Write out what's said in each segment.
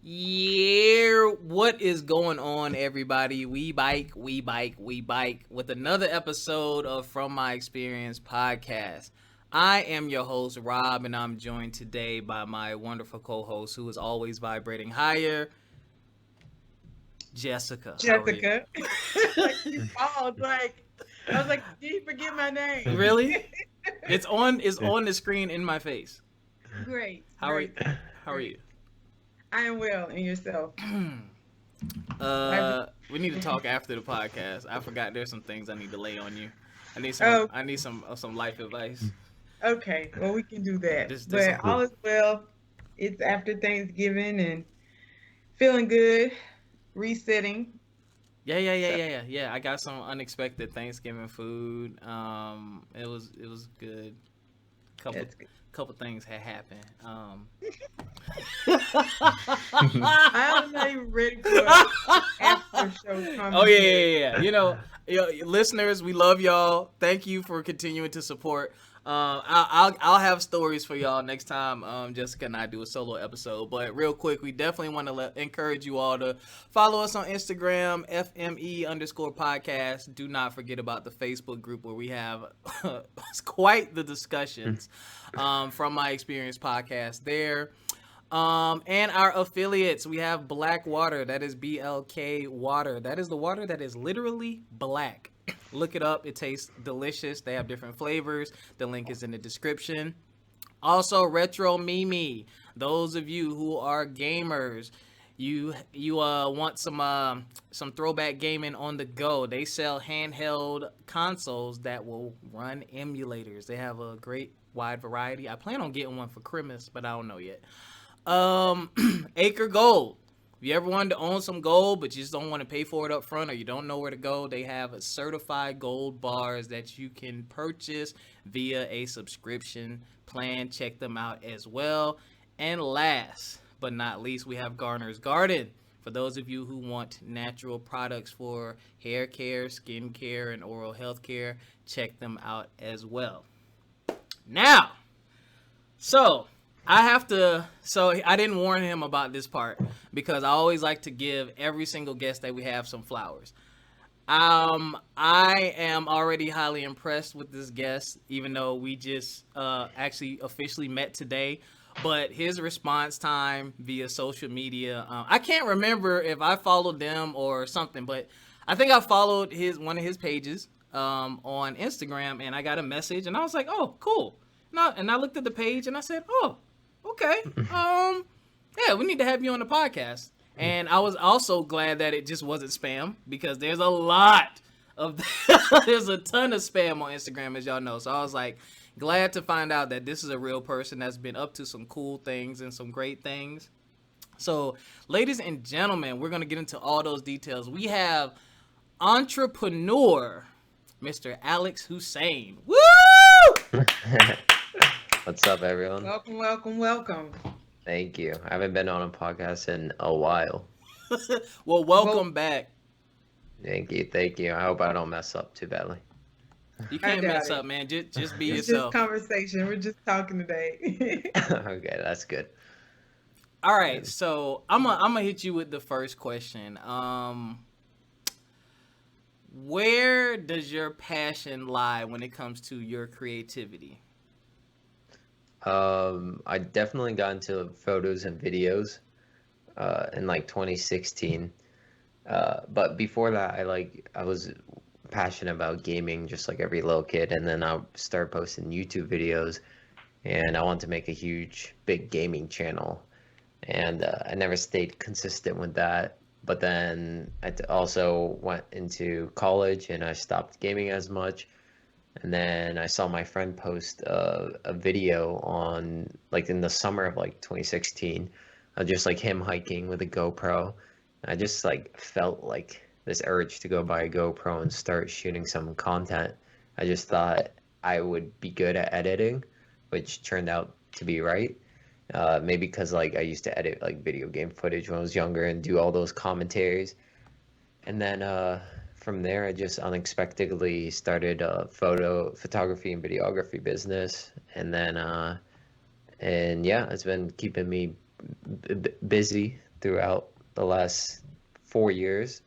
Yeah, what is going on, everybody? We bike with another episode of From My Experience podcast. I am your host, Rob, and I'm joined today by my wonderful co-host who is always vibrating higher, Jessica. How are you? Jessica. Like you called, like I was like, did you forget my name? Really? It's on the screen in my face. Great, How are you? great, How are you? great. I am well, and yourself. I We need to talk after the podcast. I forgot there's some things I need to lay on you. I need some oh, I need some life advice. okay. Well, we can do that. This But all is well. It's after Thanksgiving and feeling good, resetting. So yeah. I got some unexpected Thanksgiving food. It was good. Couple that's good. couple things had happened. I was not even ready for after show Oh yeah, commentary. listeners, we love y'all. Thank you for continuing to support. I'll have stories for y'all next time. Jessica and I do a solo episode. But real quick, we definitely want to encourage you all to follow us on Instagram, FME_podcast. Do not forget about the Facebook group where we have quite the discussions from my experience podcast there. And our affiliates, we have Black Water. That is BLK Water. That is the water that is literally black. Look it up. It tastes delicious. They have different flavors. The link is in the description. Also, Retro Mimi. Those of you who are gamers, you want some throwback gaming on the go. They sell handheld consoles that will run emulators. They have a great wide variety. I plan on getting one for Christmas, but I don't know yet. Um, Acre Gold. If you ever wanted to own some gold, but you just don't want to pay for it up front, or you don't know where to go, they have a certified gold bars that you can purchase via a subscription plan. Check them out as well. And last but not least, we have Garner's Garden. For those of you who want natural products for hair care, skin care, and oral health care, check them out as well. Now, so I didn't warn him about this part because I always like to give every single guest that we have some flowers. I am already highly impressed with this guest, even though we just actually officially met today. But his response time via social media, I can't remember if I followed them or something, but I think I followed one of his pages on Instagram, and I got a message, and I was like, "Oh, cool." No, and I looked at the page, and I said, "Oh, okay. Yeah, we need to have you on the podcast." And I was also glad that it just wasn't spam because there's a lot of there's a ton of spam on Instagram, as y'all know. So I was like glad to find out that this is a real person that's been up to some cool things and some great things. So, ladies and gentlemen, we're gonna get into all those details. We have entrepreneur, Mr. AlexH Hussein. Woo! What's up, everyone? Welcome, welcome, welcome. Thank you. I haven't been on a podcast in a while. Well, Well, welcome back. Thank you. Thank you. I hope I don't mess up too badly. You I can't doubt mess up, it. man. Just be It's just yourself. conversation. We're just talking today. Okay, that's good. All right, Um, so I'm gonna hit you with the first question. Where does your passion lie when it comes to your creativity? I definitely got into photos and videos in like 2016. But before that, I was passionate about gaming just like every little kid, and then I started posting YouTube videos, and I wanted to make a huge, big gaming channel. And I never stayed consistent with that. But then also went into college and I stopped gaming as much. And then I saw my friend post a video on like in the summer of like 2016, just like him hiking with a GoPro. I just like felt like this urge to go buy a GoPro and start shooting some content. I just thought I would be good at editing, which turned out to be right. Maybe because like I used to edit like video game footage when I was younger and do all those commentaries. And then from there, I just unexpectedly started a photography and videography business. And then and yeah, it's been keeping me busy throughout the last 4 years.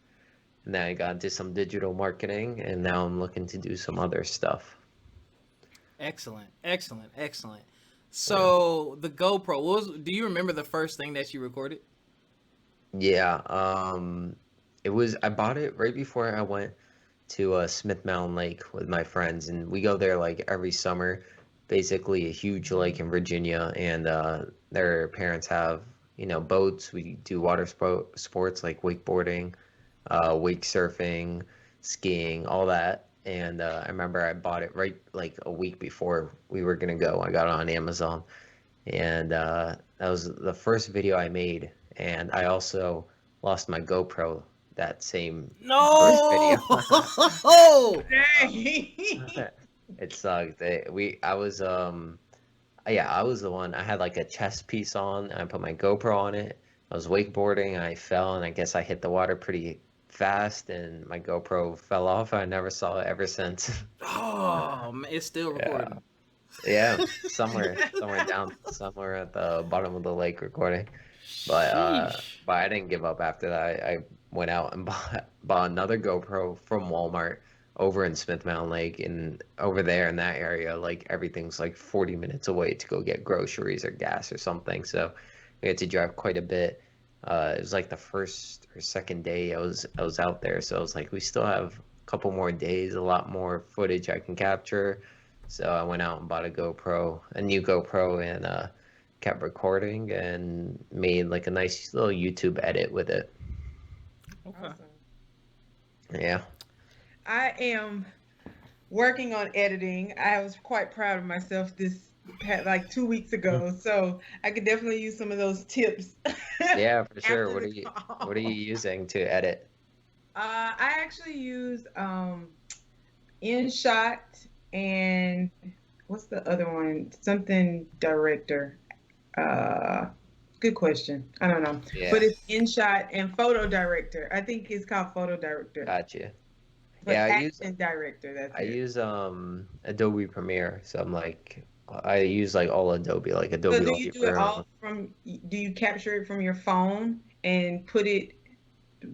And then I got into some digital marketing, and now I'm looking to do some other stuff. Excellent, excellent, excellent. Yeah. So the GoPro, do you remember the first thing that you recorded? Yeah, I bought it right before I went to Smith Mountain Lake with my friends, and we go there like every summer. Basically, a huge lake in Virginia, and their parents have, boats. We do water sports like wakeboarding, wake surfing, skiing, all that. And I remember I bought it right like a week before we were gonna go. I got it on Amazon, and that was the first video I made. And I also lost my GoPro that same first video. No. Dang. It sucked. I was yeah, I was the one. I had like a chest piece on, and I put my GoPro on it. I was wakeboarding, and I fell, and I guess I hit the water pretty fast, and my GoPro fell off. I never saw it ever since. Oh, man, it's still Yeah, recording. yeah, somewhere at the bottom of the lake recording. But Sheesh. I didn't give up after that. I went out and bought another GoPro from Walmart over in Smith Mountain Lake, and over there in that area, like everything's like 40 minutes away to go get groceries or gas or something. So we had to drive quite a bit. It was like the first or second day I was out there, so I was like, we still have a couple more days, a lot more footage I can capture. So I went out and bought a new GoPro, and kept recording and made like a nice little YouTube edit with it. Okay. Awesome. Yeah. I am working on editing. I was quite proud of myself like 2 weeks ago, so I could definitely use some of those tips Yeah, for sure. after What the are you call. using to edit? I actually use InShot and what's the other one? Something director. Uh, Good question. I don't know, but Yeah, it's InShot and Photo Director. I think it's called Photo Director, gotcha. but Yeah, Action Director. That's I it. use Adobe Premiere. So I use like all Adobe, like So Adobe do you do it Lightroom. all from? Do you capture it from your phone and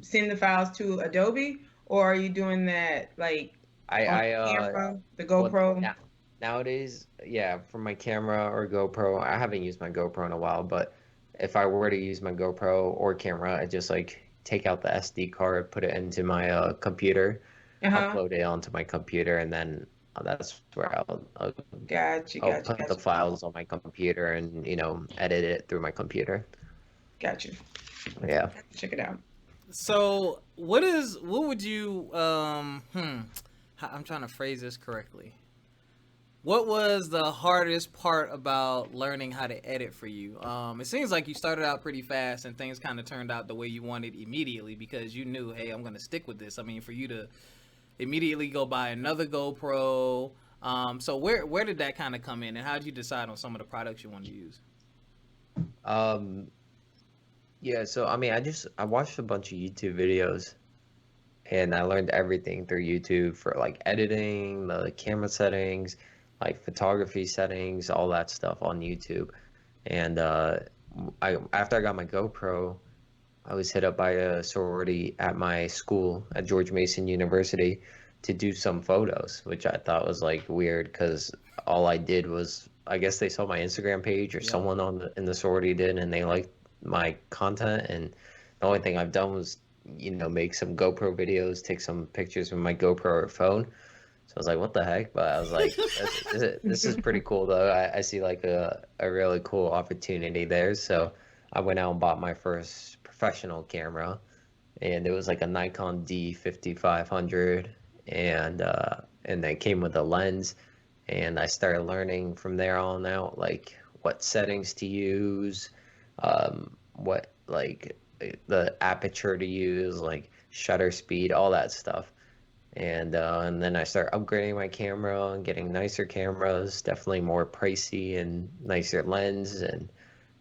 send the files to Adobe, or are you doing that like I on I the camera, the well GoPro? now nowadays, yeah, for my camera or GoPro, I haven't used my GoPro in a while, but if I were to use my GoPro or camera, I just like take out the SD card, put it into my computer, Uh-huh. upload it onto my computer, and then that's where Gotcha, I'll gotcha, put the gotcha, files on my computer and edit it through my computer. gotcha. Yeah. Check it out. So what would you I'm trying to phrase this correctly. What was the hardest part about learning how to edit for you? It seems like you started out pretty fast and things kind of turned out the way you wanted immediately because you knew, hey, I'm going to stick with this. I mean, for you to immediately go buy another GoPro. So where did that kind of come in, and how did you decide on some of the products you wanted to use? Um, yeah, so I mean, I watched a bunch of YouTube videos, and I learned everything through YouTube for like editing, the camera settings, like photography settings, all that stuff on YouTube. And I after I got my GoPro, I was hit up by a sorority at my school at George Mason University to do some photos, which I thought was like weird because all I did was, I guess they saw my Instagram page or Yep. someone in the sorority did, and they liked my content. And the only thing I've done was, make some GoPro videos, take some pictures with my GoPro or phone. So I was like, what the heck? But I was like, this is pretty cool though. I see like a really cool opportunity there. So I went out and bought my first professional camera, and it was like a Nikon D5500, and they came with a lens, and I started learning from there on out like what settings to use, what like the aperture to use, like shutter speed, all that stuff. And then I start upgrading my camera and getting nicer cameras, definitely more pricey and nicer lens. And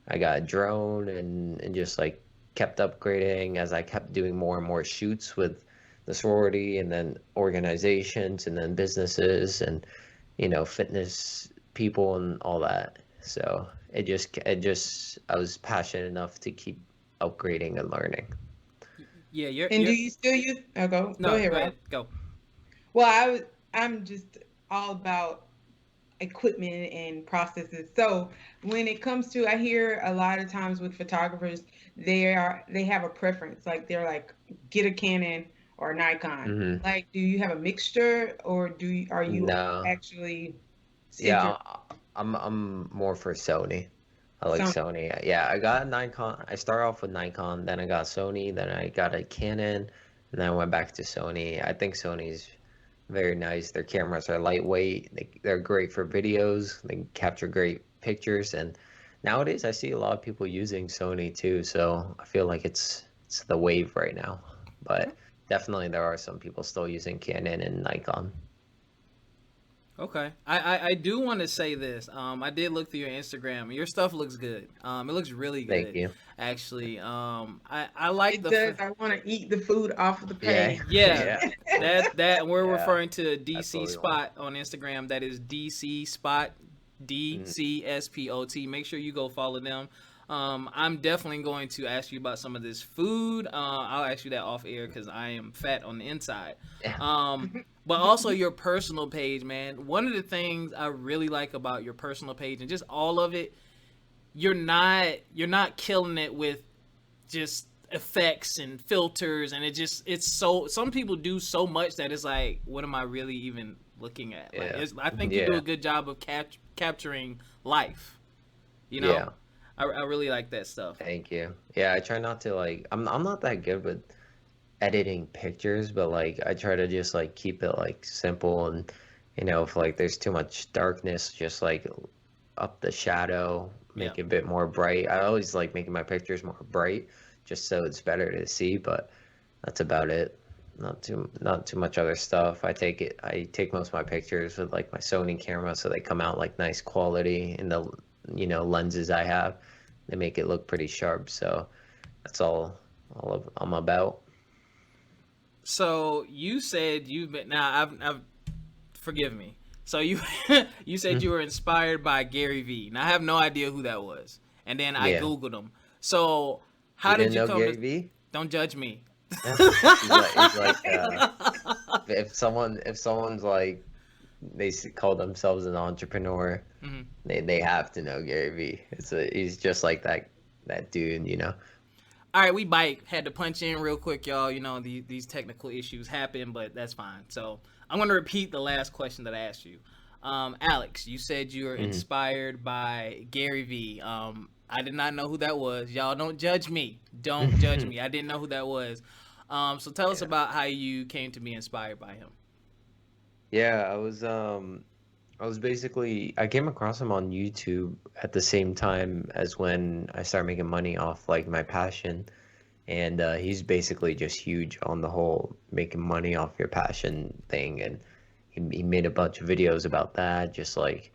I got a drone, and just like kept upgrading as I kept doing more and more shoots with the sorority, and then organizations, and then businesses, and fitness people and all that. So I was passionate enough to keep upgrading and learning. Yeah, you're And do you're you still use? Oh, go no, ahead, go Rob. ahead, go. Well, I'm just all about equipment and processes. So when it comes to, I hear a lot of times with photographers, they have a preference. Like they're like, get a Canon or a Nikon. Hmm. Like, do you have a mixture, or are you No, actually yeah, centered I'm more for Sony. I like Sony? Sony. Yeah, I got a Nikon. I started off with Nikon, then I got Sony, then I got a Canon, and then I went back to Sony. I think Sony's very nice. Their cameras are lightweight. They're great for videos. They capture great pictures, and nowadays I see a lot of people using Sony too. So I feel like it's the wave right now. But definitely there are some people still using Canon and Nikon. Okay. I do want to say this. I did look through your Instagram. Your stuff looks good. It looks really Thank good, you. actually. I like It the does. I want to eat the food off of the Yeah, page. yeah, yeah, that we're yeah. referring to That's DC what we want. Spot on Instagram. That is DC Spot, Mm, DCSPOT. Make sure you go follow them. I'm definitely going to ask you about some of this food. I'll ask you that off air because I am fat on the inside. yeah. But also your personal page, man. One of the things I really like about your personal page and just all of it, you're not killing it with just effects and filters, and it's so, some people do so much that it's like, what am I really even looking at? Like, Yeah. I think you do Yeah. a good job of capturing life, you know. Yeah. I really like that stuff. Thank you. Yeah, I try not to like I'm not that good with editing pictures, but like I try to just like keep it like simple and if like there's too much darkness, just like up the shadow, Yeah. make it a bit more bright. I always like making my pictures more bright just so it's better to see, but that's about it. Not too much other stuff. I take most of my pictures with like my Sony camera so they come out like nice quality in the lenses I have. They make it look pretty sharp, so that's all I'm about. So you said you've been, now I've forgive me. So you you said you were inspired by Gary Vee. Now I have no idea who that was, and then I Yeah. googled him. So You how did didn't you know come Gary to? Vee? Don't judge me. He's like if someone's like call themselves an entrepreneur, Mhm. they have to know Gary Vee. He's just like that dude. All right, we bike had to punch in real quick, y'all. These technical issues happen, but that's fine. So I'm gonna repeat the last question that I asked you. Alex, you said you were Mhm. inspired by Gary Vee. I did not know who that was. Y'all don't judge me. Don't judge me. I didn't know who that was. So tell us Yeah. about how you came to be inspired by him. Yeah, I was basically I came across him on YouTube at the same time as when I started making money off like my passion. And he's basically just huge on the whole making money off your passion thing. And he made a bunch of videos about that, just like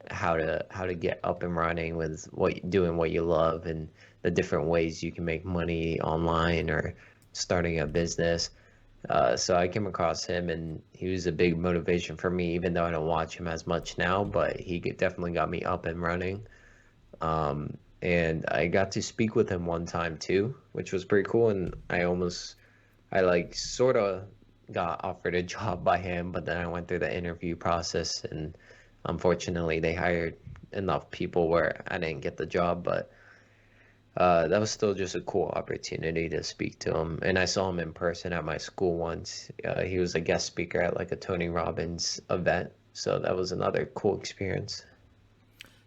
how to get up and running with doing what you love and the different ways you can make money online or starting a business. So I came across him, and he was a big motivation for me, even though I don't watch him as much now, but definitely got me up and running. And I got to speak with him one time too, which was pretty cool. And I like sort of got offered a job by him, but then I went through the interview process, and unfortunately, they hired enough people where I didn't get the job. But that was still just a cool opportunity to speak to him. And I saw him in person at my school once. He was a guest speaker at like a Tony Robbins event, so that was another cool experience.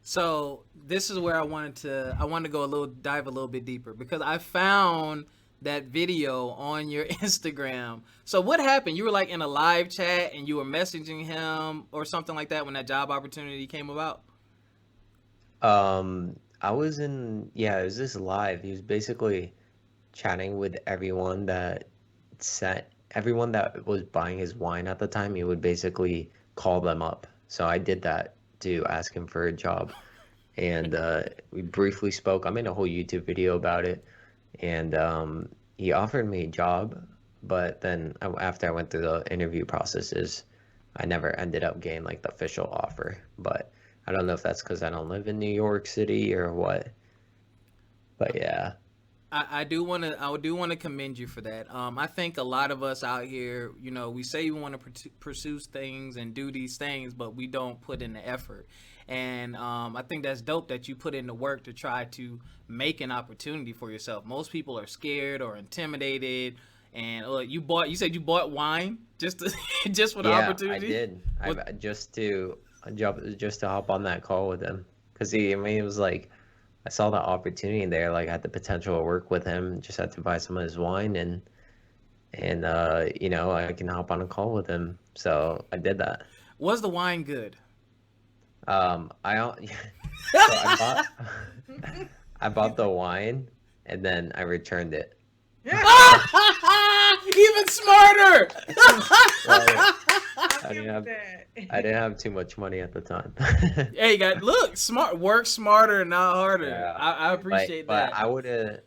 So this is where I wanted to go dive a little bit deeper because I found that video on your Instagram. So what happened? You were like in a live chat and you were messaging him or something like that when that job opportunity came about. I was in, yeah, it was this live. He was basically chatting with everyone that was buying his wine at the time. He would basically call them up. So I did that to ask him for a job. And we briefly spoke. I made a whole YouTube video about it. And he offered me a job. But then after I went through the interview processes, I never ended up getting like the official offer. But I don't know if that's because I don't live in New York City or what. But yeah. I do want to commend you for that. I think a lot of us out here, we say we want to pursue things and do these things, but we don't put in the effort. And I think that's dope that you put in the work to try to make an opportunity for yourself. Most people are scared or intimidated. And you said you bought wine just just for the opportunity. Yeah, I did. I just to hop on that call with him, because it was like, I saw the opportunity there. Like, I had the potential to work with him. Just had to buy some of his wine, and I can hop on a call with him. So I did that. Was the wine good? I so I bought the wine, and then I returned it. Even smarter. I didn't have too much money at the time. Hey, guys, look, work smarter, not harder. Yeah. I appreciate that. But I would have.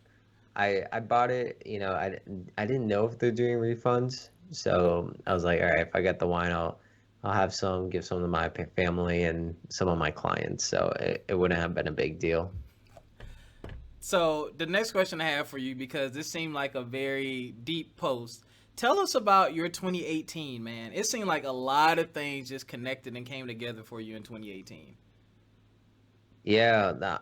I bought it. I didn't know if they're doing refunds, so I was like, all right, if I get the wine, I'll have some, give some to my family and some of my clients. So it wouldn't have been a big deal. So the next question I have for you, because this seemed like a very deep post. Tell us about your 2018, man. It seemed like a lot of things just connected and came together for you in 2018. Yeah,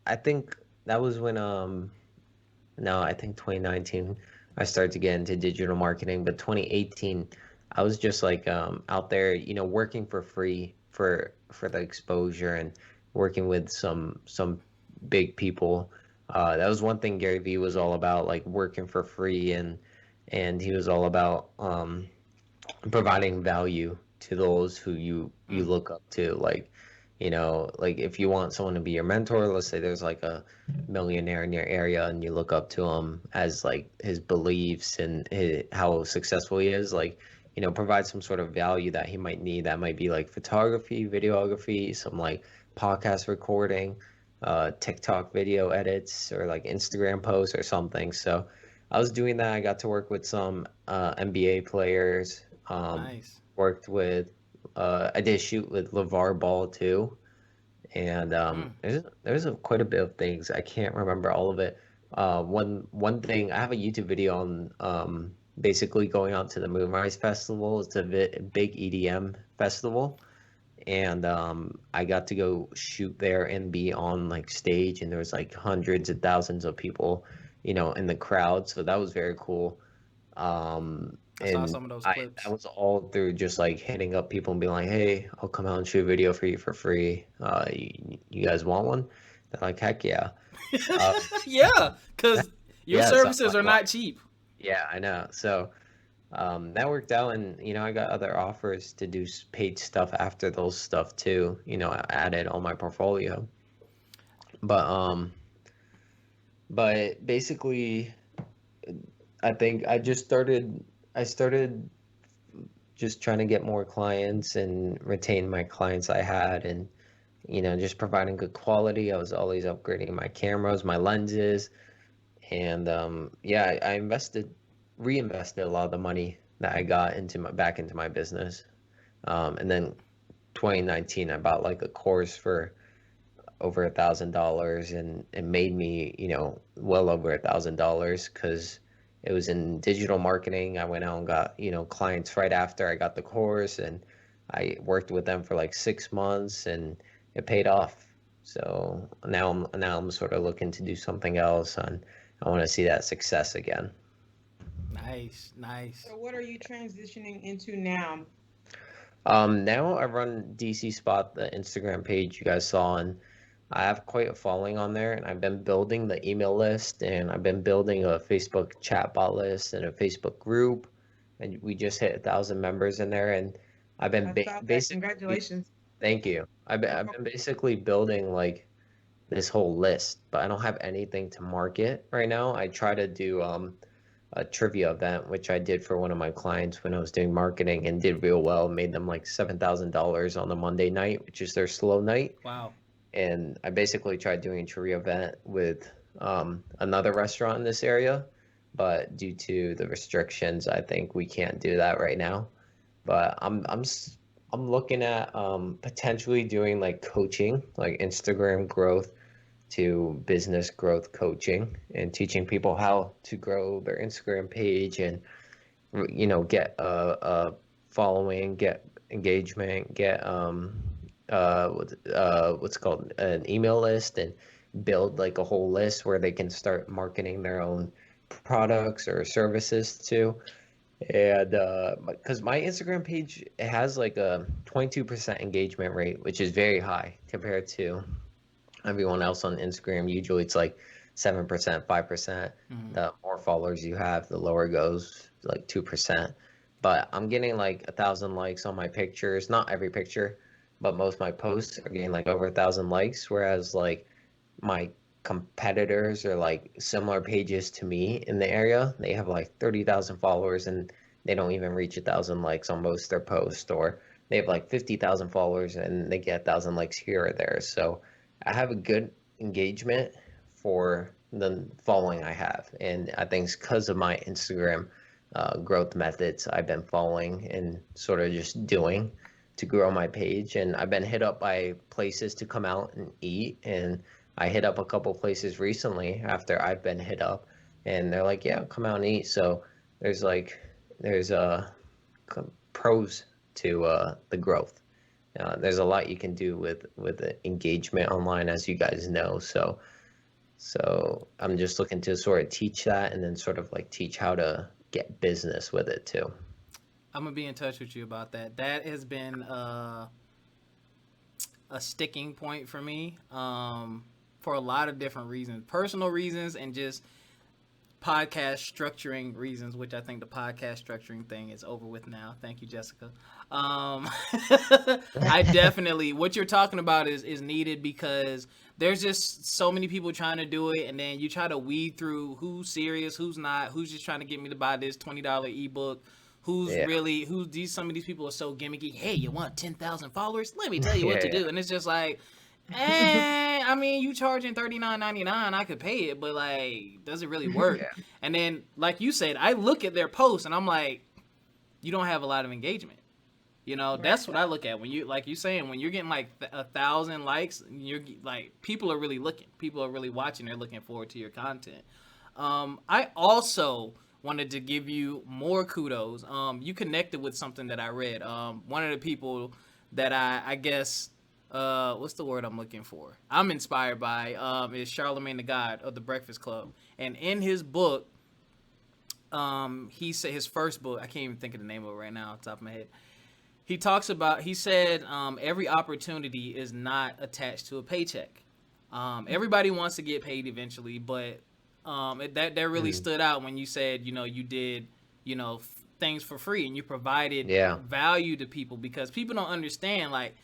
I think that was when I think 2019 I started to get into digital marketing, but 2018 I was just like out there, working for free for the exposure and working with some big people. That was one thing Gary Vee was all about, like working for free, and he was all about providing value to those who you look up to. Like, like if you want someone to be your mentor, let's say there's like a millionaire in your area and you look up to him as like his beliefs and how successful he is, like, provide some sort of value that he might need. That might be like photography, videography, some like podcast recording, TikTok video edits, or like Instagram posts or something. So I was doing that. I got to work with some NBA players. Nice. Worked with, I did shoot with LeVar Ball too. And there's quite a bit of things. I can't remember all of it. One thing, I have a YouTube video on basically going out to the Moonrise Festival. It's a big EDM festival. And I got to go shoot there and be on like stage, and there was like hundreds of thousands of people, in the crowd. So that was very cool. I saw some of those clips. That was all through just like hitting up people and being like, hey, I'll come out and shoot a video for you for free. You guys want one? They're like, heck yeah. Yeah, because your services are not cheap. Yeah, I know. So that worked out, and I got other offers to do paid stuff after those stuff too. I added on my portfolio. But basically, I think I started just trying to get more clients and retain my clients I had, and just providing good quality. I was always upgrading my cameras, my lenses, and I reinvested a lot of the money that I got back into my business. And then 2019 I bought like a course for over $1,000, and it made me well over $1,000, because it was in digital marketing. I went out and got clients right after I got the course, and I worked with them for like 6 months, and it paid off. So now I'm sort of looking to do something else, and I want to see that success again. Nice. So what are you transitioning into now? Now I run DC Spot, the Instagram page you guys saw, and I have quite a following on there, and I've been building the email list, and I've been building a Facebook chatbot list and a Facebook group, and we just hit 1,000 members in there, and I've been basically, congratulations. Thank you. I've been basically building like this whole list, but I don't have anything to market right now. I try to do a trivia event, which I did for one of my clients when I was doing marketing, and did real well. Made them like $7,000 on the Monday night, which is their slow night. Wow. And I basically tried doing a trivia event with another restaurant in this area, but due to the restrictions, I think we can't do that right now. But I'm looking at potentially doing like coaching, like Instagram growth, to business growth coaching and teaching people how to grow their Instagram page and get a following, get engagement, get what's called an email list, and build like a whole list where they can start marketing their own products or services too. And because my Instagram page, it has like a 22% engagement rate, which is very high compared to everyone else on Instagram. Usually it's like 7%, 5%. The more followers you have, the lower it goes, like 2%. But I'm getting like 1,000 likes on my pictures. Not every picture, but most of my posts are getting like over 1,000 likes. Whereas like my competitors or like similar pages to me in the area, they have like 30,000 followers and they don't even reach 1,000 likes on most of their posts, or they have like 50,000 followers and they get 1,000 likes here or there. So I have a good engagement for the following I have, and I think it's because of my Instagram growth methods I've been following and sort of just doing to grow my page. And I've been hit up by places to come out and eat, and I hit up a couple places recently after I've been hit up, and they're like, "Yeah, come out and eat." So there's pros to the growth. There's a lot you can do with the engagement online, as you guys know. So I'm just looking to sort of teach that, and then sort of like teach how to get business with it too. I'm gonna be in touch with you about that. That has been a sticking point for me, for a lot of different reasons, personal reasons, and just podcast structuring reasons, which I think the podcast structuring thing is over with now. Thank you, Jessica. I definitely, what you're talking about is needed, because there's just so many people trying to do it, and then you try to weed through who's serious, who's not, who's just trying to get me to buy this $20 ebook, who's really, some of these people are so gimmicky. Hey, you want 10,000 followers? Let me tell you what to do. And it's just like, I mean, you charging $39.99, I could pay it, but like, does it really work? And then, like you said, I look at their posts and I'm like, you don't have a lot of engagement. That's what I look at when you, like you saying, when you're getting like 1,000 likes, you're like, people are really looking, people are really watching, they're looking forward to your content. I also wanted to give you more kudos. You connected with something that I read. One of the people that I guess, what's the word I'm looking for? I'm inspired by is Charlemagne the God of the Breakfast Club, and in his book, he said, his first book, I can't even think of the name of it right now off the top of my head. He said every opportunity is not attached to a paycheck. Everybody wants to get paid eventually, but that really stood out when you said you did things for free and you provided value to people, because people don't understand like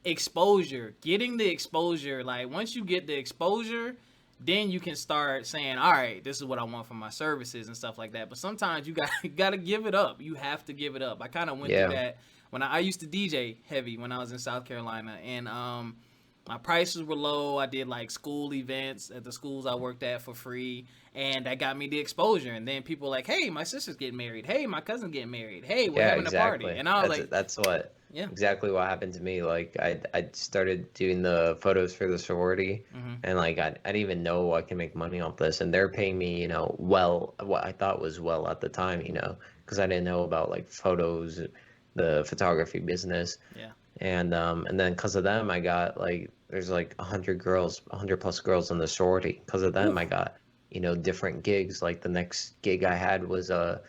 exposure, getting the exposure. Like once you get the exposure, then you can start saying, all right, this is what I want from my services and stuff like that. But sometimes you got to give it up. You have to give it up. I kind of went through that when I used to DJ heavy when I was in South Carolina, and my prices were low. I did like school events at the schools I worked at for free, and that got me the exposure. And then people were like, hey, my sister's getting married. Hey, my cousin's getting married. Hey, we're having a party. And I was exactly what happened to me. Like I started doing the photos for the sorority, and like I didn't even know I can make money off this, and they're paying me, well, what I thought was well at the time, because I didn't know about like photos, the photography business. And then because of them, I got like, there's like 100 plus girls in the sorority. Because of them, I got different gigs. Like the next gig I had was a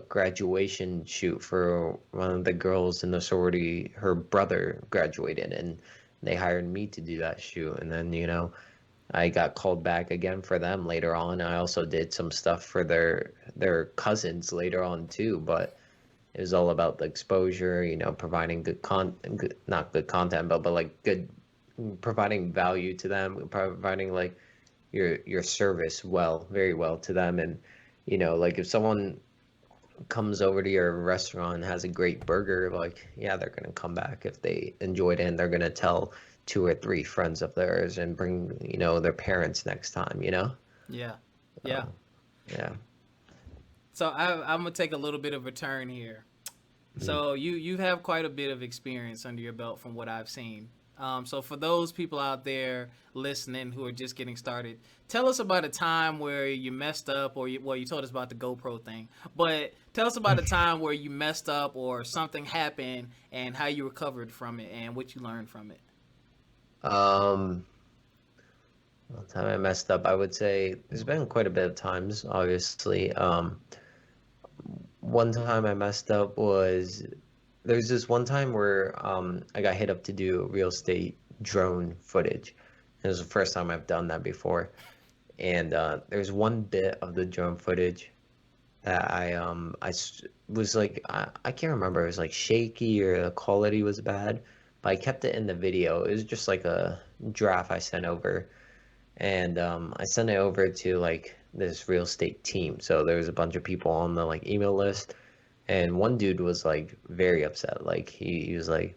graduation shoot for one of the girls in the sorority. Her brother graduated, and they hired me to do that shoot. And then I got called back again for them later on. I also did some stuff for their cousins later on too, but it was all about the exposure, providing not good content, but like good, providing value to them, providing like your service very well to them. And like if someone comes over to your restaurant and has a great burger, like they're gonna come back if they enjoyed it, and they're gonna tell 2 or 3 friends of theirs and bring their parents next time. Yeah. So I'm gonna take a little bit of a turn here. So you have quite a bit of experience under your belt from what I've seen. So for those people out there listening who are just getting started, tell us about a time where you messed up, or you told us about the GoPro thing, but tell us about a time where you messed up or something happened and how you recovered from it and what you learned from it. Um, one time I messed up, I would say there's been quite a bit of times, obviously. One time I messed up was there's this one time where I got hit up to do real estate drone footage. It was the first time I've done that before. And there's one bit of the drone footage that was like I can't remember, it was like shaky or the quality was bad, but I kept it in the video. It was just like a draft I sent over, and I sent it over to like this real estate team. So there was a bunch of people on the like email list, and one dude was like very upset. Like he was like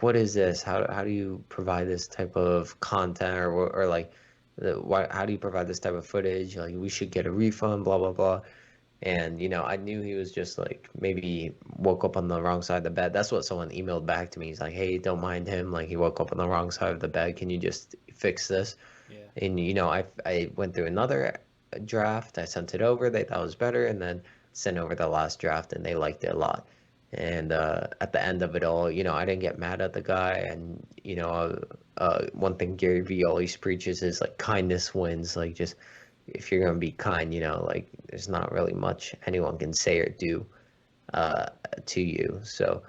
what is this? How do you provide this type of content, or like how do you provide this type of footage? Like we should get a refund, blah blah blah. And I knew he was just like maybe woke up on the wrong side of the bed. That's what someone emailed back to me. He's like, "Hey, don't mind him. Like he woke up on the wrong side of the bed. Can you just fix this?" Yeah. And I went through another draft. I sent it over. They thought it was better, and then sent over the last draft, and they liked it a lot. And at the end of it all, I didn't get mad at the guy. And one thing Gary Vee always preaches is like kindness wins. Like just if you're gonna be kind, like there's not really much anyone can say or do to you. So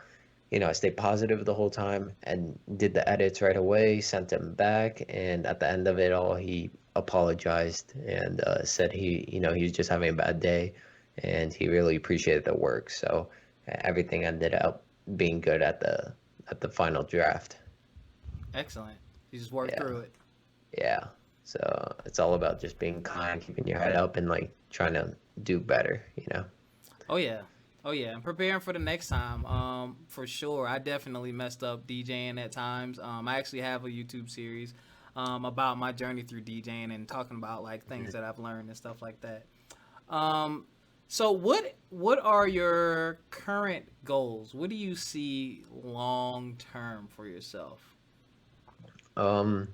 I stayed positive the whole time and did the edits right away, sent them back, and at the end of it all, he apologized and said he was just having a bad day, and he really appreciated the work. So everything ended up being good at the final draft. Excellent. You just worked Yeah, through it. yeah. So it's all about just being kind, keeping your head up, and like trying to do better. Oh yeah. Oh yeah. I'm preparing for the next time. For sure. I definitely messed up DJing at times. I actually have a YouTube series about my journey through DJing and talking about like things that I've learned and stuff like that. So what are your current goals? What do you see long term for yourself? Um,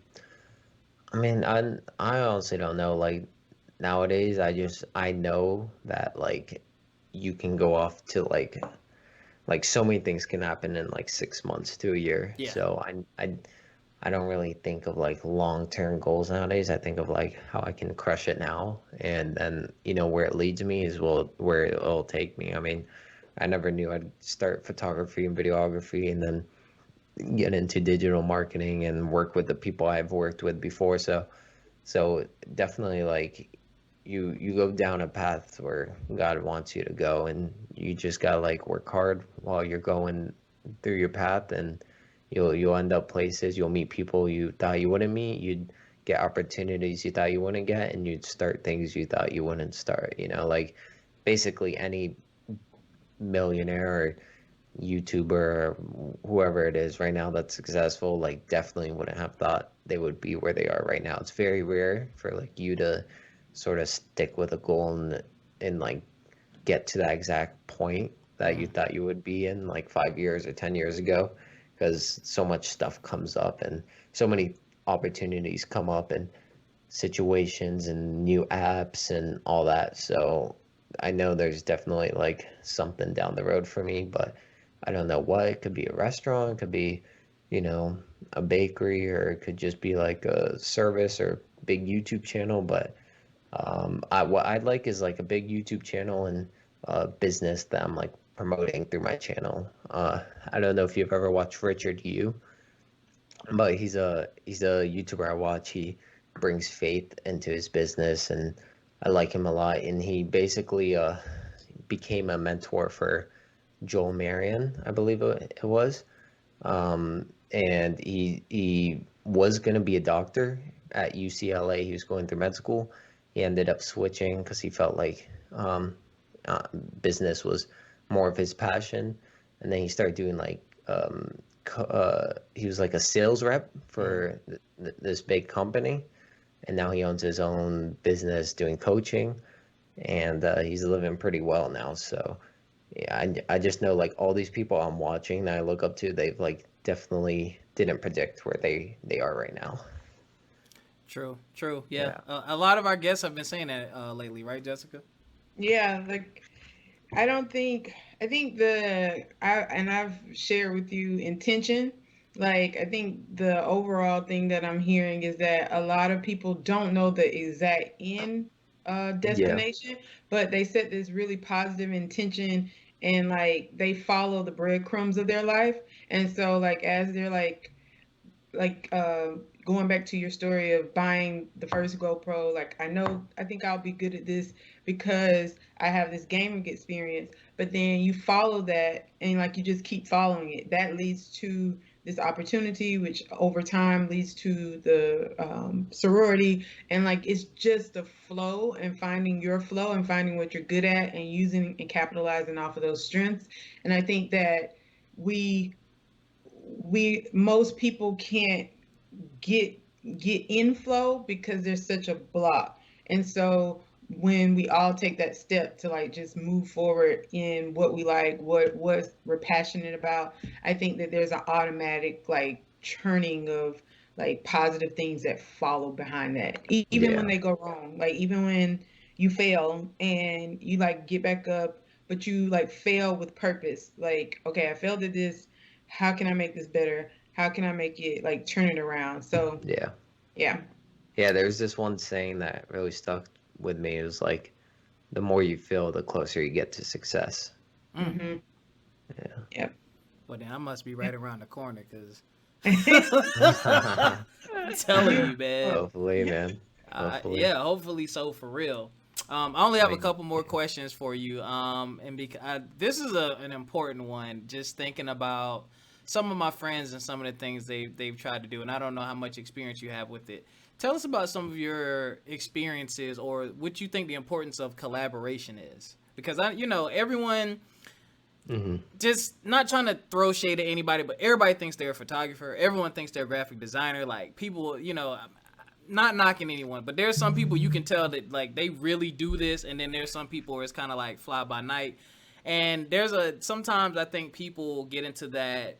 I mean, I honestly don't know. Like nowadays, I know that like you can go off to like so many things can happen in like 6 months to a year. Yeah. So I don't really think of like long-term goals nowadays. I think of like how I can crush it now, and then where it leads me is where it'll take me. I mean, I never knew I'd start photography and videography and then get into digital marketing and work with the people I've worked with before. So definitely like you go down a path where God wants you to go, and you just gotta like work hard while you're going through your path, and you'll end up places, you'll meet people you thought you wouldn't meet, you'd get opportunities you thought you wouldn't get, and you'd start things you thought you wouldn't start. Like basically any millionaire or YouTuber or whoever it is right now that's successful, like definitely wouldn't have thought they would be where they are right now. It's very rare for like you to sort of stick with a goal and like get to that exact point that you Mm. thought you would be in like 5 years or 10 years ago, because so much stuff comes up and so many opportunities come up and situations and new apps and all that. So I know there's definitely like something down the road for me, but I don't know what. It could be a restaurant, it could be, you know, a bakery, or it could just be like a service or big YouTube channel. But what I'd like is like a big YouTube channel and business that I'm like promoting through my channel. I don't know if you've ever watched Richard Yu, but he's a YouTuber I watch. He brings faith into his business, and I like him a lot. And he basically became a mentor for Joel Marion, I believe it was. And he was going to be a doctor at UCLA. He was going through med school. He ended up switching because he felt like um, uh, business was more of his passion. And then he started doing like he was like a sales rep Mm. for this big company, and now he owns his own business doing coaching, and he's living pretty well now. So yeah, I just know like all these people I'm watching that I look up to, they've like definitely didn't predict where they are right now. True, true. Yeah, Yeah. a lot of our guests have been saying that lately, right, Jessica? Yeah, like I don't think I think I've shared with you intention. Like I think the overall thing that I'm hearing is that a lot of people don't know the exact end Yeah. destination, but they set this really positive intention and like they follow the breadcrumbs of their life. And so like as they're like going back to your story of buying the first GoPro, like I think I'll be good at this because I have this gaming experience, but then you follow that and like you just keep following it. That leads to this opportunity, which over time leads to the sorority, and like it's just the flow and finding your flow and finding what you're good at and using and capitalizing off of those strengths. And I think that we we most people can't get get inflow because there's such a block. And so when we all take that step to like just move forward in what we like, what we're passionate about, I think that there's an automatic like churning of like positive things that follow behind that. Even when Yeah. they go wrong, like even when you fail and you like get back up, but you like fail with purpose. Like, okay, I failed at this. How can I make this better? How can I make it like turn it around? So Yeah. yeah. Yeah, there's this one saying that really stuck with me. It was like, the more you feel, the closer you get to success. Mm. Mm-hmm. Yeah. Yep. Well, then I must be right around the corner because Yeah. I'm telling you, man. Hopefully, man. Hopefully. Yeah, hopefully so for real. I only have a I couple more questions for you. And because this is an important one, just thinking about some of my friends and some of the things they've tried to do, and I don't know how much experience you have with it. Tell us about some of your experiences or what you think the importance of collaboration is. Because everyone mm-hmm. just not trying to throw shade at anybody, but everybody thinks they're a photographer. Everyone thinks they're a graphic designer. Like people, not knocking anyone, but there's some people you can tell that like they really do this, and then there's some people where it's kind of like fly by night. And sometimes I think people get into that.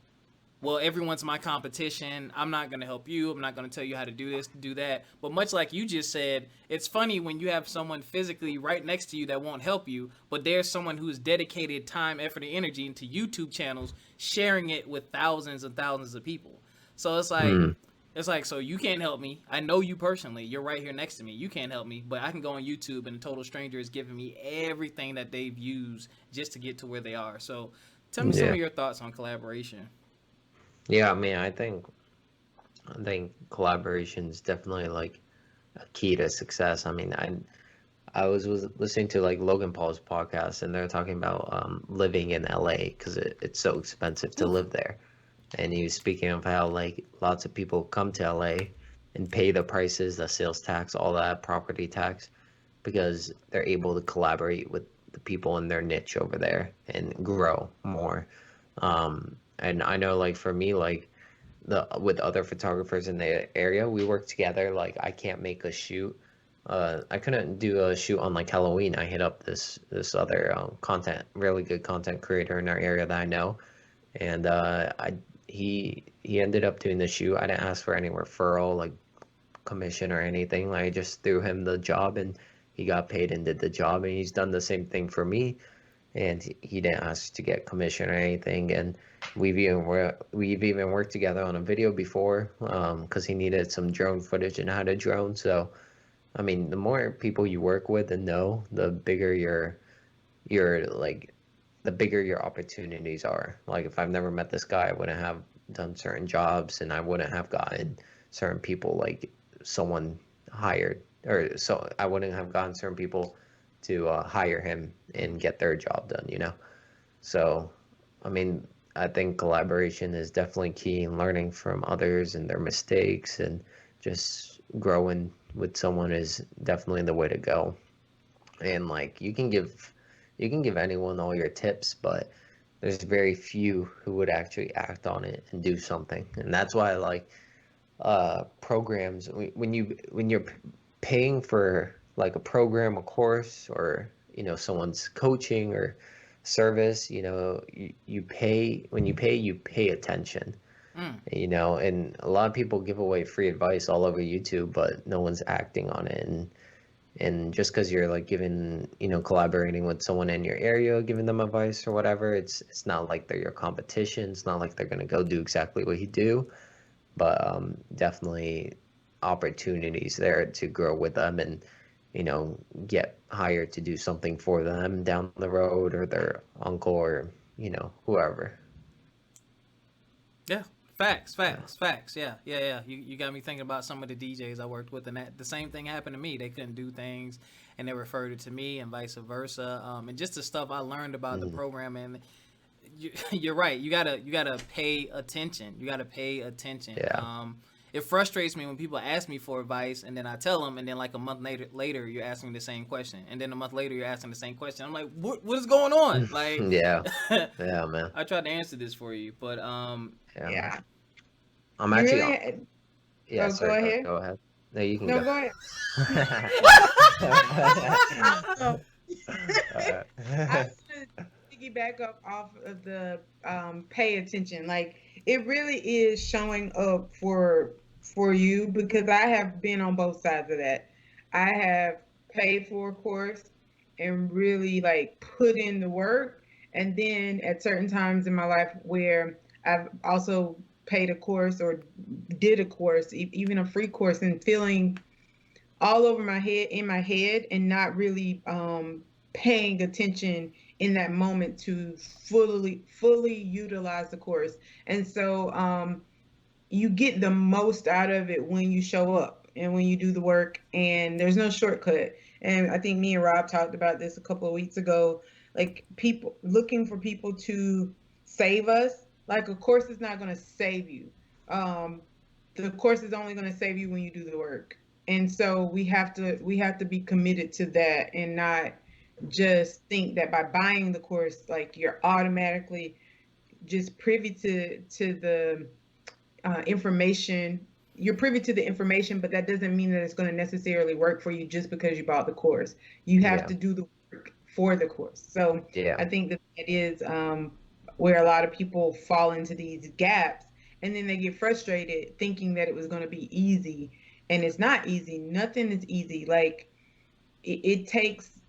Well, everyone's my competition. I'm not going to help you. I'm not going to tell you how to do this, do that. But much like you just said, it's funny when you have someone physically right next to you that won't help you, but there's someone who's dedicated time, effort, and energy into YouTube channels, sharing it with thousands and thousands of people. So it's like, so you can't help me. I know you personally. You're right here next to me. You can't help me, but I can go on YouTube and a total stranger is giving me everything that they've used just to get to where they are. So tell me some Yeah. of your thoughts on collaboration. Yeah, I mean, I think collaboration is definitely like a key to success. I mean, was listening to like Logan Paul's podcast, and they're talking about living in LA because it's so expensive to Oof. live there. And he was speaking of how like lots of people come to LA and pay the prices, the sales tax, all that property tax, because they're able to collaborate with the people in their niche over there and grow more. And I know like for me, like the with other photographers in the area, we work together. Like I can't make a shoot. I couldn't do a shoot on like Halloween. I hit up this other really good content creator in our area that I know, and I he ended up doing the shoot. I didn't ask for any referral, like commission or anything. Like, I just threw him the job and he got paid and did the job. And he's done the same thing for me. And he didn't ask to get commission or anything. And we've even worked together on a video before because he needed some drone footage and how to drone. So I mean, the more people you work with and know, the bigger your like the bigger your opportunities are. Like if I've never met this guy, I wouldn't have done certain jobs and I wouldn't have gotten certain people like someone hired, or so I wouldn't have gotten certain people to hire him and get their job done, you know? So, I mean, I think collaboration is definitely key in learning from others and their mistakes, and just growing with someone is definitely the way to go. And like you can give anyone all your tips, but there's very few who would actually act on it and do something. And that's why I like programs when you're paying for like a program, a course, or someone's coaching or service. You pay, when you pay attention. Mm. And a lot of people give away free advice all over YouTube, but no one's acting on it. And just because you're like giving, collaborating with someone in your area, giving them advice or whatever, it's not like they're your competition. It's not like they're gonna go do exactly what you do, but definitely opportunities there to grow with them and get hired to do something for them down the road, or their uncle, or whoever. Yeah. Facts, Yeah. facts, facts. Yeah, yeah, yeah. You got me thinking about some of the DJs I worked with, and that the same thing happened to me. They couldn't do things, and they referred it to me, and vice versa. And just the stuff I learned about the Mhm. programming. You're right. You gotta pay attention. You gotta pay attention. Yeah. It frustrates me when people ask me for advice, and then I tell them, and then like a month later you're asking me the same question, and then a month later you're asking the same question. I'm like, what is going on? Like, Yeah. Yeah, man. I tried to answer this for you, but Yeah, man. Yeah. I'm You actually. really. Yeah, Oh, go sorry. Go ahead. go ahead. No, you can No, go. go ahead. Also, Alright. I want to piggyback up off of the pay attention. Like it really is showing up for you because I have been on both sides of that. I have paid for a course and really like put in the work, and then at certain times in my life where I've also paid a course or did a course, even a free course, and feeling all over my head in my head and not really paying attention in that moment to fully utilize the course. And so you get the most out of it when you show up and when you do the work, and there's no shortcut. And I think me and Rob talked about this a couple of weeks ago, like people looking for people to save us. Like a course is not going to save you. um, the course is only going to save you when you do the work. And so we have to be committed to that and not just think that by buying the course like you're automatically just privy to the information. You're privy to the information, but that doesn't mean that it's going to necessarily work for you just because you bought the course. You have Yeah. to do the work for the course. So Yeah. I think that it is where a lot of people fall into these gaps, and then they get frustrated thinking that it was going to be easy, and it's not easy. Nothing is easy. Like it takes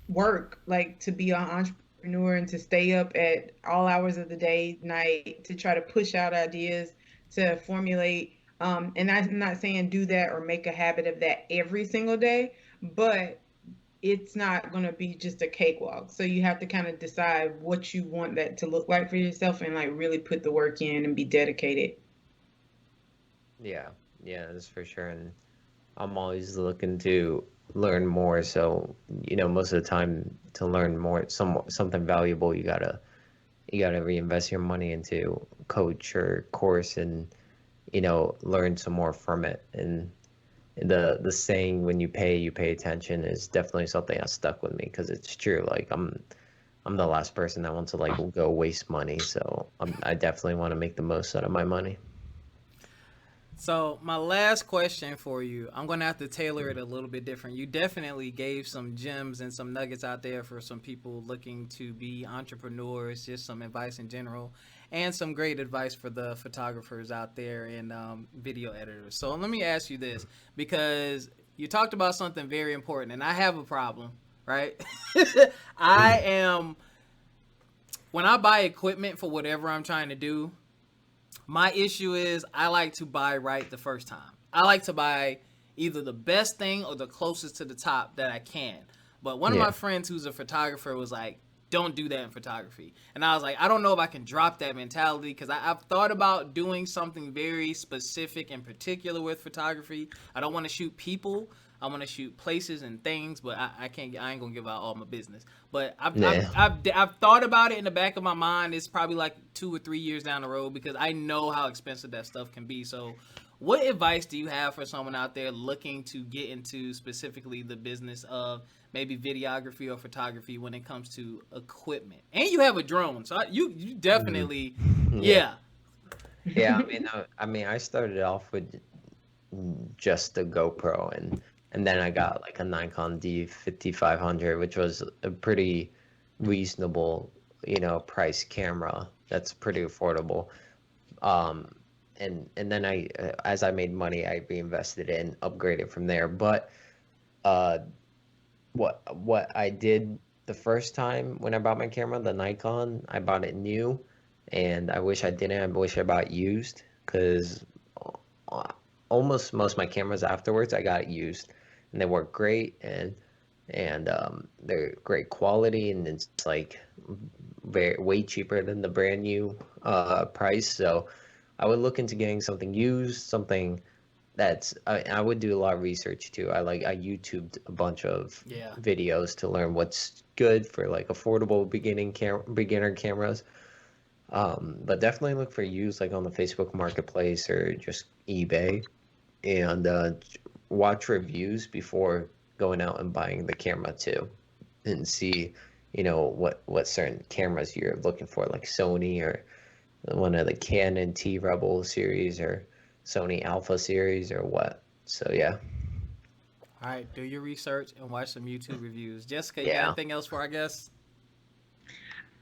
work, like to be an entrepreneur and to stay up at all hours of the day, night, to try to push out ideas, to formulate. And I'm not saying do that or make a habit of that every single day, but it's not going to be just a cakewalk. So you have to kind of decide what you want that to look like for yourself and like really put the work in and be dedicated. Yeah. Yeah, that's for sure. And I'm always looking to learn more. So, most of the time, to learn more, something valuable, you gotta reinvest your money into coach or course, and learn some more from it. And the saying, when you pay attention, is definitely something that stuck with me, because it's true. Like I'm the last person that wants to like go waste money, so I definitely want to make the most out of my money. So my last question for you, I'm gonna have to tailor it a little bit different. You definitely gave some gems and some nuggets out there for some people looking to be entrepreneurs, just some advice in general, and some great advice for the photographers out there and video editors. So let me ask you this, because you talked about something very important, and I have a problem, right? I am when I buy equipment for whatever I'm trying to do, my issue is I like to buy right the first time. I like to buy either the best thing or the closest to the top that I can. But one of my Yeah. friends who's a photographer was like, don't do that in photography. And I was like, I don't know if I can drop that mentality, because I've thought about doing something very specific and particular with photography. I don't want to shoot people. I want to shoot places and things, but I can't. I ain't gonna give out all my business. But Yeah. I've thought about it in the back of my mind. It's probably like 2 or 3 years down the road, because I know how expensive that stuff can be. So, what advice do you have for someone out there looking to get into specifically the business of maybe videography or photography when it comes to equipment? And you have a drone, so you Mhm. definitely, Yeah. yeah. Yeah. I started off with just the GoPro, and then I got like a Nikon D5500, which was a pretty reasonable, price camera that's pretty affordable. Um, and then as I made money, I reinvested it and upgraded from there. But uh, what I did the first time when I bought my camera, the Nikon, I bought it new, and I wish I didn't. I wish I bought used because almost most of my cameras afterwards I got used, and they work great, and they're great quality, and it's like way cheaper than the brand new price. So I would look into getting something used, something I would do a lot of research too. I YouTubed a bunch of Yeah. videos to learn what's good for like affordable beginner cameras. But definitely look for used like on the Facebook Marketplace or just eBay, and watch reviews before going out and buying the camera too, and see what certain cameras you're looking for, like Sony or one of the Canon T Rebel series or Sony Alpha series or what. So yeah. All right, do your research and watch some YouTube reviews. Jessica, you got Yeah. anything else for our guests?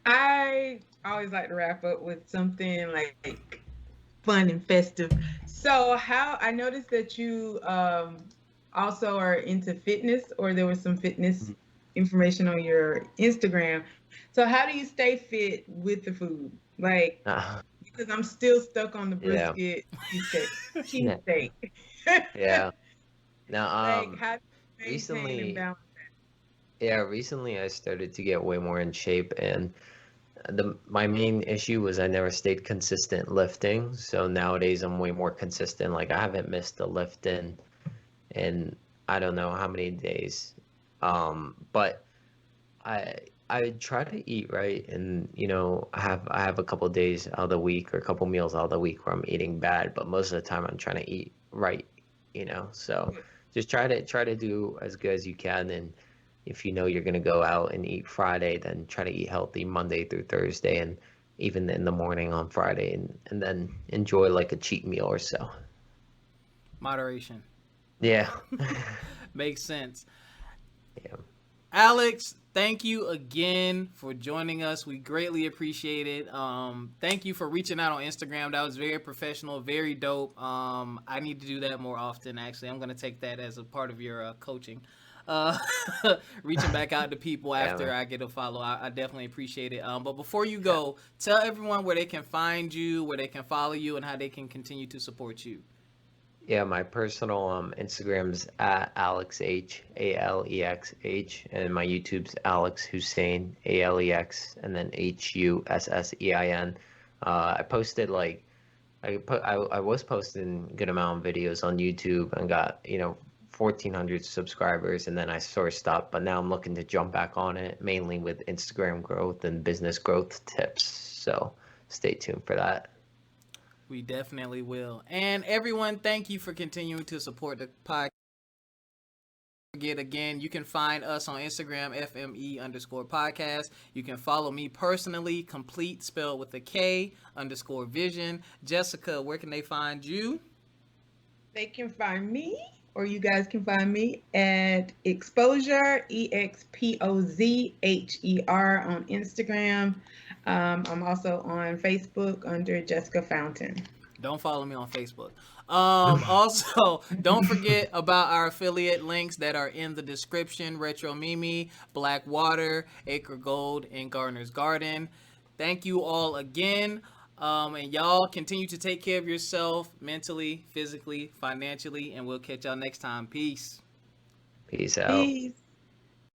I always like to wrap up with something like fun and festive. So, how I noticed that you also are into fitness, or there was some fitness information on your Instagram. So, how do you stay fit with the food? Like, Uh, because I'm still stuck on the yeah. brisket cheesesteak. Yeah. Now, Like, how do you maintain and recently, balance? recently I started to get way more in shape, and my main issue was I never stayed consistent lifting. So nowadays I'm way more consistent. Like I haven't missed a lift in I don't know how many days. But I I try to eat right, and I have a couple days out of the week or a couple meals out of the week where I'm eating bad, but most of the time I'm trying to eat right. So just try to do as good as you can, and if you know you're gonna go out and eat Friday, then try to eat healthy Monday through Thursday, and even in the morning on Friday, and then enjoy like a cheat meal or so. Moderation. Yeah. Makes sense. Yeah. Alex, thank you again for joining us. We greatly appreciate it. Thank you for reaching out on Instagram. That was very professional, very dope. I need to do that more often, actually. I'm going to take that as a part of your coaching. Uh, Reaching back out to people Yeah, after man. I get a follow. I definitely appreciate it. But before you go, tell everyone where they can find you, where they can follow you, and how they can continue to support you. Yeah, my personal Instagram's at AlexH, AlexH, and my YouTube's Alex Hussein, Alex, and then Hussein. I posted like I was posting good amount of videos on YouTube and got 1,400 subscribers, and then I sort of stopped. But now I'm looking to jump back on it, mainly with Instagram growth and business growth tips. So stay tuned for that. We definitely will. And everyone, thank you for continuing to support the podcast. Forget again, you can find us on Instagram, FME_podcast. You can follow me personally, complete spelled with a K _vision. Jessica, where can they find you? They can find me, or you guys can find me at Exposure, EXPOZHER on Instagram. I'm also on Facebook under Jessica Fountain. Don't follow me on Facebook. Also, don't forget about our affiliate links that are in the description. Retro Mimi, Black Water, Acre Gold, and Gardener's Garden. Thank you all again. And y'all continue to take care of yourself mentally, physically, financially, and we'll catch y'all next time. Peace. Peace out. Peace.